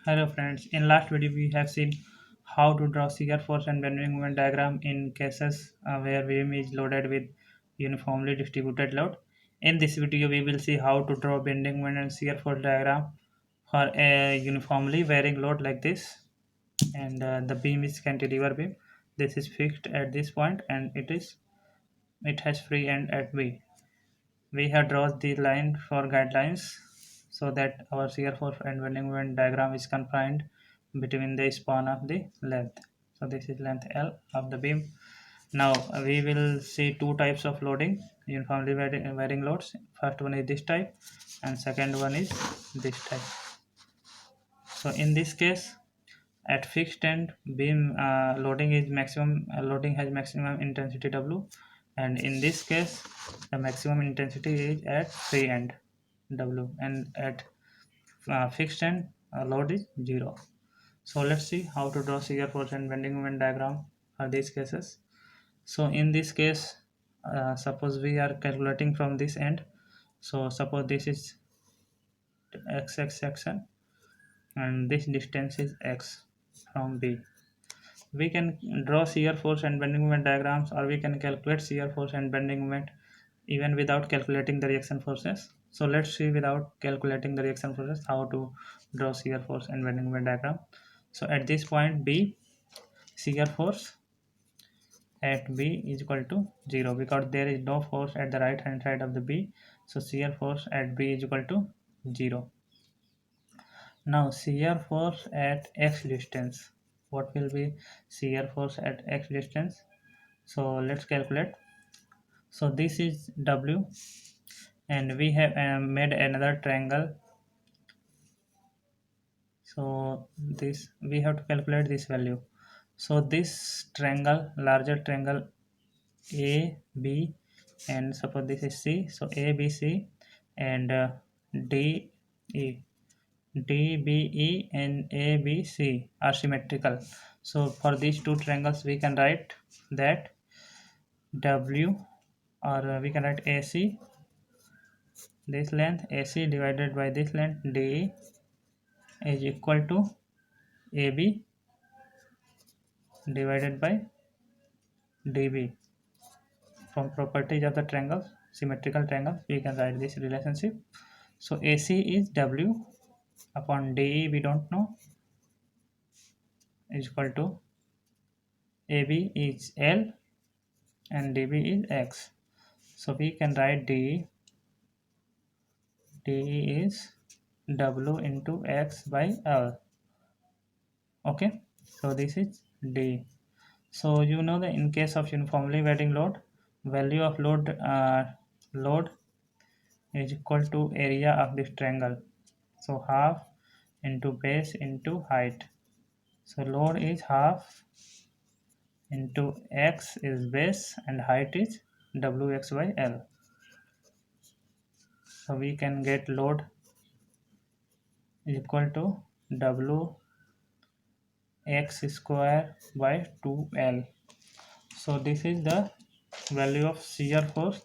Hello friends, in last video we have seen how to draw shear force and bending moment diagram in cases where beam is loaded with uniformly distributed load. In this video we will see how to draw bending moment and shear force diagram for a uniformly varying load like this, and the beam is cantilever beam. This is fixed at this point and it has free end at B. We have drawn the line for guidelines so that our shear force and bending moment diagram is confined between the span of the length. So this is length L of the beam. Now we will see two types of loading, uniformly varying loads. First one is this type and second one is this type. So in this case, at fixed end beam loading is maximum, loading has maximum intensity W, and in this case the maximum intensity is at free end W, and at fixed end load is 0. So let's see how to draw shear force and bending moment diagram for these cases. So in this case, suppose we are calculating from this end. So suppose this is x section and this distance is x from B. We can draw shear force and bending moment diagrams, or we can calculate shear force and bending moment even without calculating the reaction forces. So let's see without calculating the reaction forces how to draw shear force and bending moment diagram. So at this point B, shear force at B is equal to 0 because there is no force at the right hand side of the B. So shear force at B is equal to 0. Now shear force at x distance. What will be shear force at x distance? So let's calculate. So this is W, and we have made another triangle. So this we have to calculate this value. So this triangle, larger triangle A, B, and suppose this is C. So A, B, C, and D, E. D, B, E, and A, B, C are symmetrical. So for these two triangles we can write that W, or we can write AC, this length AC divided by this length DE is equal to AB divided by DB. From properties of the triangles, symmetrical triangles, we can write this relationship. So AC is W upon DE, we don't know, is equal to AB is L and DB is X. So we can write DE is W into X by L. Okay, so this is D. So you know that in case of uniformly varying load, value of load is equal to area of this triangle. So half into base into height. So load is half into x is base and height is wx by L. So we can get load is equal to w x square by 2L. So this is the value of shear force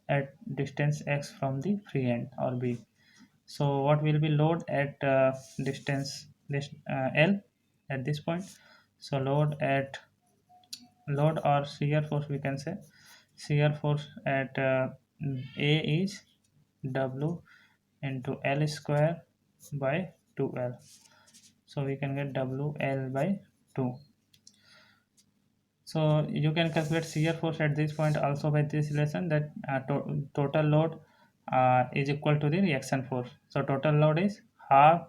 at distance x from the free end or B. So what will be load at distance this L at this point? So load or shear force, we can say shear force at A is W into L square by 2L. So we can get WL by 2. So you can calculate shear force at this point also by this relation, that total load is equal to the reaction force. So total load is half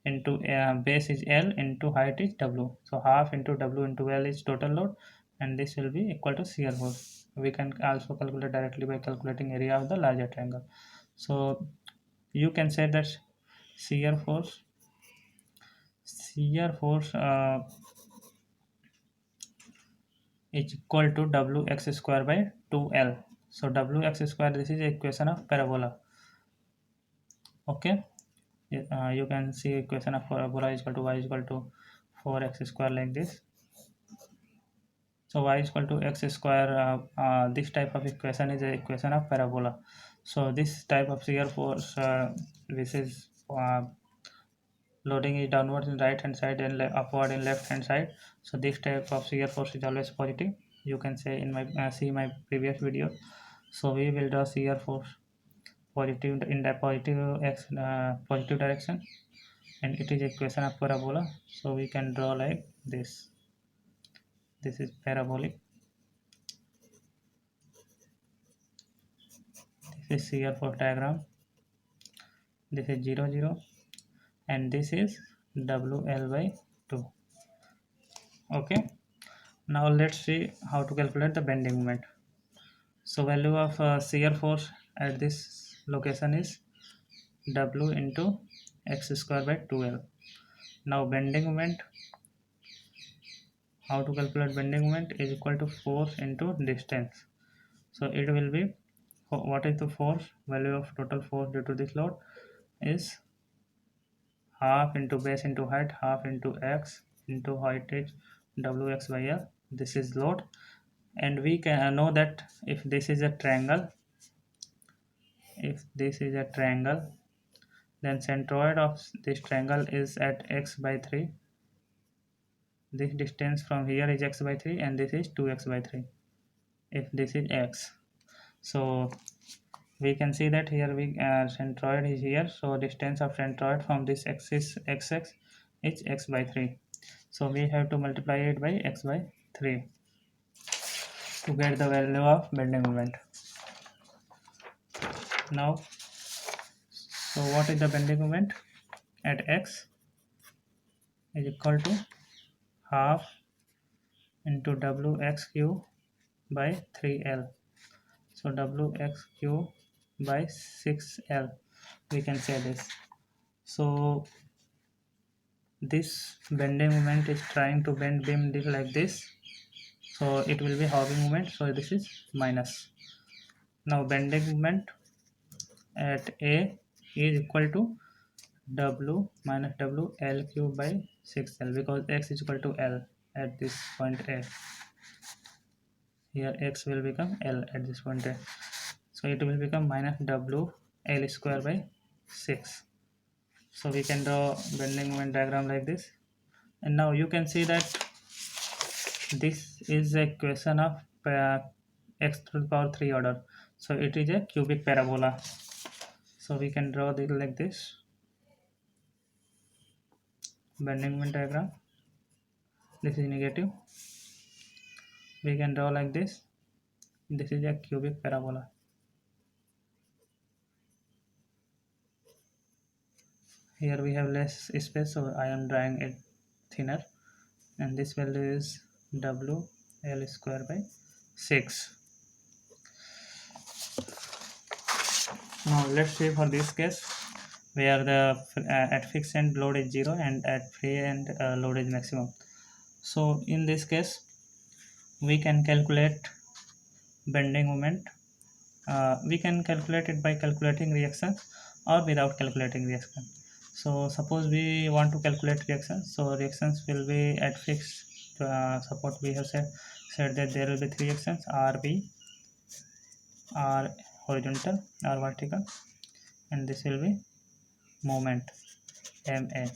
into base is L into height is W. So half into W into L is total load, and this will be equal to shear force. We can also calculate directly by calculating area of the larger triangle. So you can say that shear force is equal to wx square by 2L. So wx square, this is equation of parabola. Okay, you can see equation of parabola is equal to y is equal to 4x square like this. So y is equal to x square. This type of equation is a equation of parabola. So this type of shear force, this is loading is downwards in right hand side and upward in left hand side. So this type of shear force is always positive. You can say in my see my previous video. So we will draw shear force positive in the positive direction, and it is equation of parabola. So we can draw like this. This is parabolic. This is shear force diagram. This is 0 0, and this is WL by 2. Okay, now let's see how to calculate the bending moment. So value of shear force at this location is W into x square by 2L. Now bending moment, how to calculate bending moment is equal to force into distance. So it will be, what is the force? Value of total force due to this load is half into base into height, half into x into height is Wx by L. This is load, and we can know that if this is a triangle, then centroid of this triangle is at x by 3. This distance from here is x by 3, and this is 2x by 3 if this is x. So we can see that here we centroid is here, so distance of centroid from this axis xx is x by 3. So we have to multiply it by x by 3 to get the value of bending moment. Now, so what is the bending moment at x is equal to half into wx cube by 3l. So wx cube by 6l, we can say this. So this bending moment is trying to bend beam like this, so it will be hobbing moment, so this is minus. Now bending moment at a is equal to w minus w l cube by 6l, because x is equal to l at this point a. Here x will become l at this point a, so it will become minus w l square by 6. So we can draw bending moment diagram like this, and now you can see that this is a equation of x to the power 3 order, so it is a cubic parabola. So we can draw this like this bending moment diagram. This is negative. We can draw like this. This is a cubic parabola. Here we have less space, so I am drawing it thinner, and this value is w l square by 6. Now let's see for this case where the at fixed end load is 0 and at free end load is maximum. So in this case we can calculate bending moment. We can calculate it by calculating reactions or without calculating reaction. So suppose we want to calculate reactions, so reactions will be at fixed support. We have said that there will be 3 reactions: RB, R horizontal, R vertical, and this will be moment MA.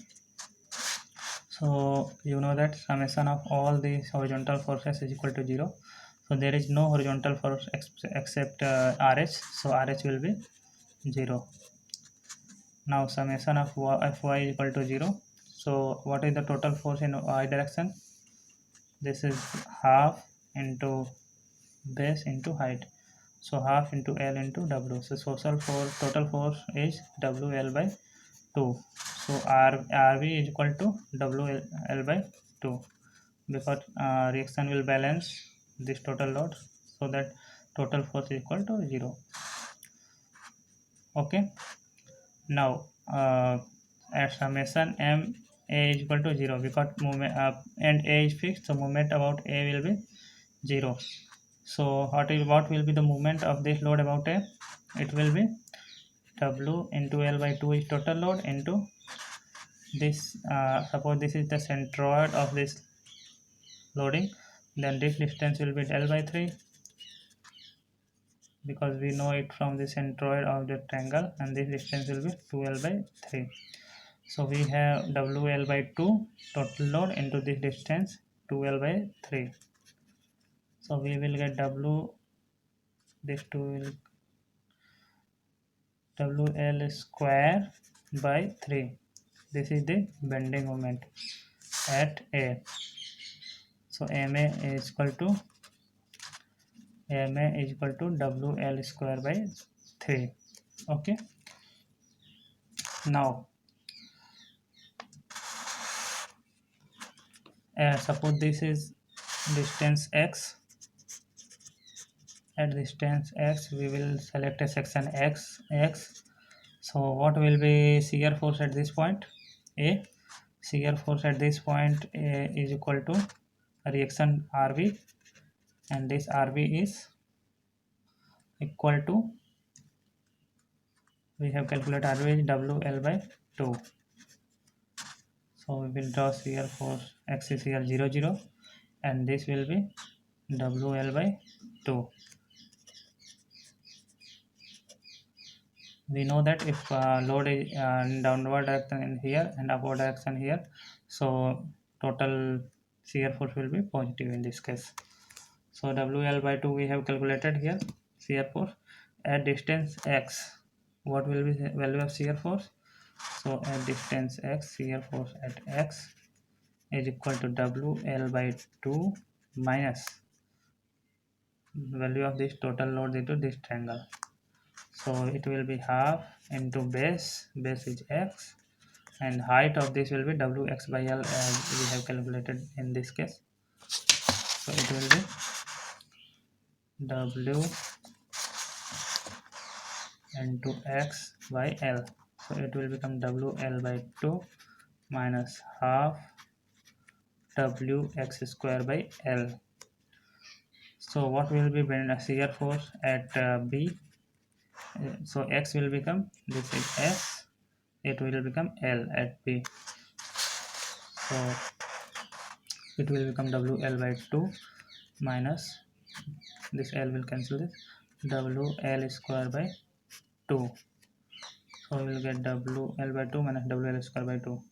So you know that summation of all these horizontal forces is equal to 0. So there is no horizontal force except RH, so RH will be 0. Now summation of Fy is equal to 0. So what is the total force in y direction? This is half into base into height. So half into L into W. So total force is WL by 2. So RV is equal to WL by 2, because reaction will balance this total load, so that total force is equal to 0. Okay. Now at summation M A is equal to 0, because moment and A is fixed, so moment about A will be 0. So what will be the moment of this load about A? It will be W into L by 2 is total load into this. Suppose this is the centroid of this loading, then this distance will be L by 3, because we know it from the centroid of the triangle, and this distance will be 2L by 3. So we have WL by 2 total load into this distance 2L by 3. So we will get W, this 2 will WL square by 3. This is the bending moment at A. So MA is equal to WL square by 3. Okay. Now suppose this is distance X. At distance X we will select a section X. So what will be shear force at this point? A. Shear force at this point A is equal to reaction RV, and this RV is equal to, we have calculated RV is WL by 2. So we will draw shear force X is here 0 0, and this will be WL by 2. We know that if load is downward direction in here and upward direction here, so total shear force will be positive in this case. So WL by 2 we have calculated here shear force at distance X. What will be the value of shear force? So at distance X, shear force at X is equal to WL by 2 minus value of this total load into this triangle. So it will be half into base is X, and height of this will be Wx by L as we have calculated in this case. So it will be W into X by L. So it will become WL by 2 minus half Wx square by L. So what will be shear force at B? So X will become, this is S, it will become L at B. So it will become WL by 2 minus, this L will cancel this, WL square by 2. So we will get WL by 2 minus WL square by 2.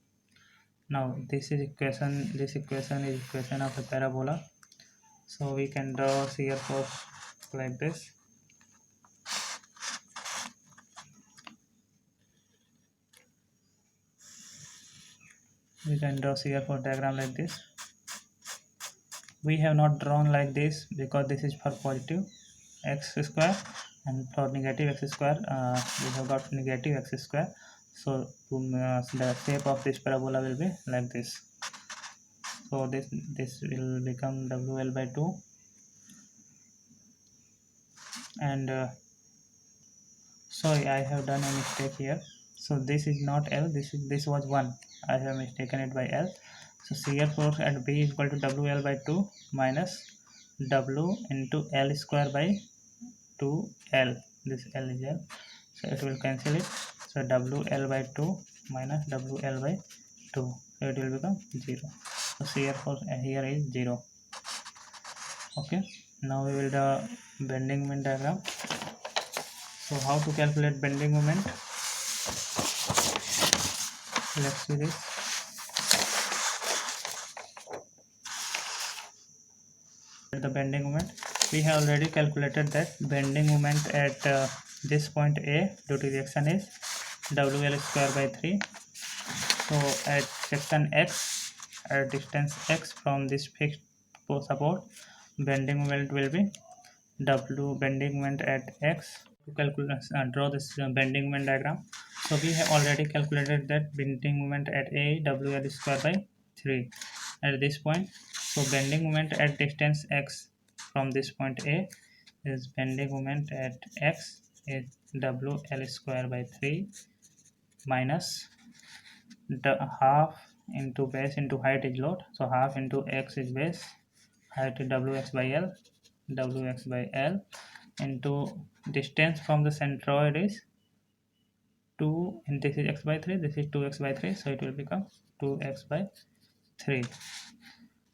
Now this is equation, this equation is equation of a parabola. So we can draw shear force like this. We can draw shear force diagram like this. We have not drawn like this because this is for positive x square, and for negative x square we have got negative x square. So the shape of this parabola will be like this. So this will become WL by 2, and sorry, I have done a mistake here. So this is not L, this was 1. I have mistaken it by L. So shear force at B is equal to WL by 2 minus W into L square by 2L. This L is L, so it will cancel it. So WL by 2 minus WL by 2, so it will become 0. So shear force here is 0. Okay, now we will do bending moment diagram. So how to calculate bending moment? Let's see this. The bending moment, we have already calculated that bending moment at this point A due to reaction is WL square by 3. So at section X, at distance X from this fixed support, bending moment will be W bending moment at X. To calculate draw this bending moment diagram. So we have already calculated that bending moment at A WL square by 3 at this point. So bending moment at distance X from this point A is bending moment at X is WL square by 3 minus the half into base into height is load. So half into X is base, height is WX by L into distance from the centroid is 2, and this is x by 3, this is 2x by 3, so it will become 2x by 3.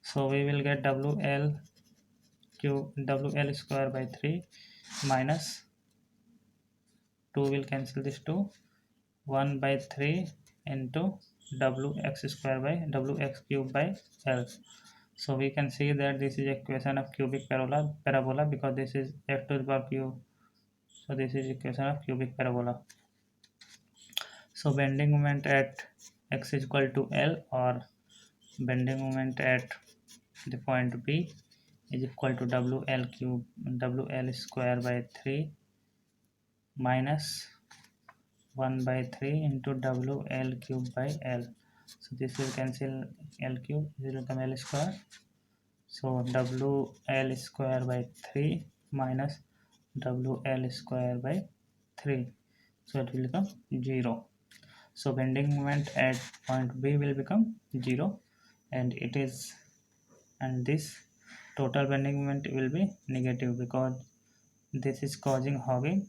So we will get WL square by 3 minus 2 will cancel this 2, 1 by 3 into wx square by wx cube by L. So we can see that this is equation of cubic parabola because this is f to the power q. So this is equation of cubic parabola. So bending moment at x is equal to L, or bending moment at the point B is equal to WL square by 3 minus 1 by 3 into WL cube by L. So this will cancel L cube, this will become L square. So WL square by 3 minus WL square by 3. So it will become 0. So bending moment at point B will become 0, and this total bending moment will be negative because this is causing hogging.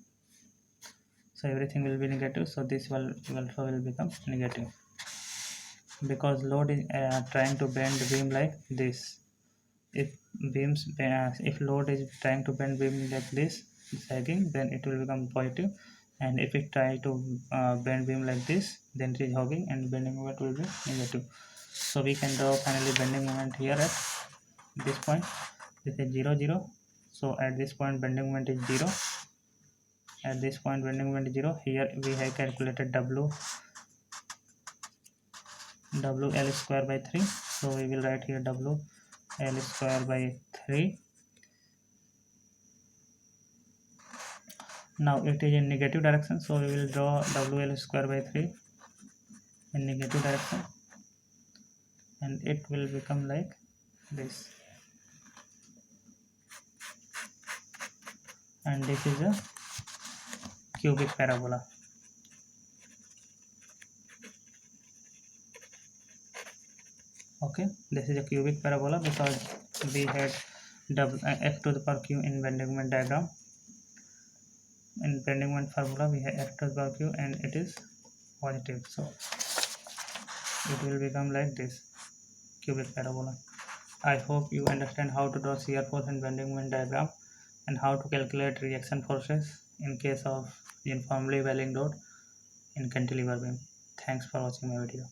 So everything will be negative. So this will also will become negative because load is trying to bend beam like this. If load is trying to bend beam like this, sagging, then it will become positive, and if it try to bend beam like this, then it is hogging and bending moment will be negative. So we can draw finally bending moment here at this point. This is 0 0. So at this point bending moment is 0. At this point bending moment is 0. Here we have calculated WL square by 3. So we will write here WL square by 3. Now it is in negative direction, so we will draw WL square by 3 in negative direction, and it will become like this, and this is a cubic parabola. Okay, this is a cubic parabola because we had f to the power q in bending moment diagram. In bending moment formula we have f to the power q and it is positive, so it will become like this cubic parabola. I hope you understand how to draw shear force and bending moment diagram and how to calculate reaction forces in case of uniformly varying load in cantilever beam. Thanks for watching my video.